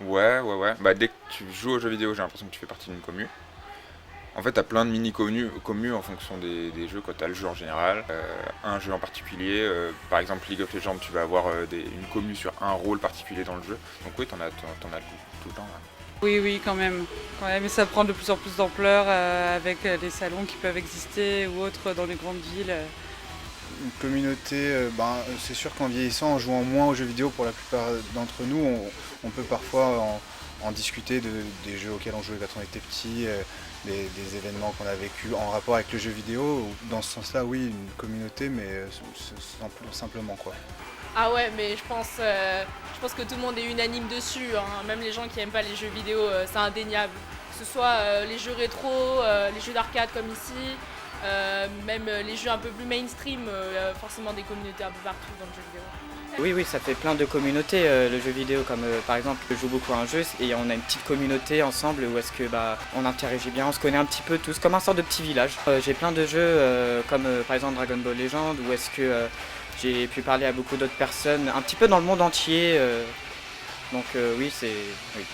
Ouais. Bah, dès que tu joues aux jeux vidéo, j'ai l'impression que tu fais partie d'une commu. En fait, t'as plein de mini-commus en fonction des jeux. Quand t'as le jeu en général, un jeu en particulier. Par exemple, League of Legends, tu vas avoir une commu sur un rôle particulier dans le jeu. Donc oui, t'en as tout le temps. Là. Oui, oui, quand même. Quand même, et ça prend de plus en plus d'ampleur avec les salons qui peuvent exister ou autres dans les grandes villes. Une communauté, c'est sûr qu'en vieillissant, en jouant moins aux jeux vidéo pour la plupart d'entre nous, on peut parfois en discuter des jeux auxquels on jouait quand on était petit, des événements qu'on a vécu en rapport avec le jeu vidéo. Dans ce sens-là, oui, une communauté, mais simplement quoi. Ah ouais, mais je pense que tout le monde est unanime dessus, hein. Même les gens qui aiment pas les jeux vidéo, c'est indéniable. Que ce soit les jeux rétro, les jeux d'arcade comme ici, même les jeux un peu plus mainstream, forcément des communautés un peu partout dans le jeu vidéo. Oui, oui, ça fait plein de communautés, le jeu vidéo, comme par exemple, je joue beaucoup à un jeu et on a une petite communauté ensemble où est-ce que on interagit bien, on se connaît un petit peu tous, comme un sorte de petit village. J'ai plein de jeux comme par exemple Dragon Ball Legend où est-ce que j'ai pu parler à beaucoup d'autres personnes, un petit peu dans le monde entier. Donc oui, c'est... Oui.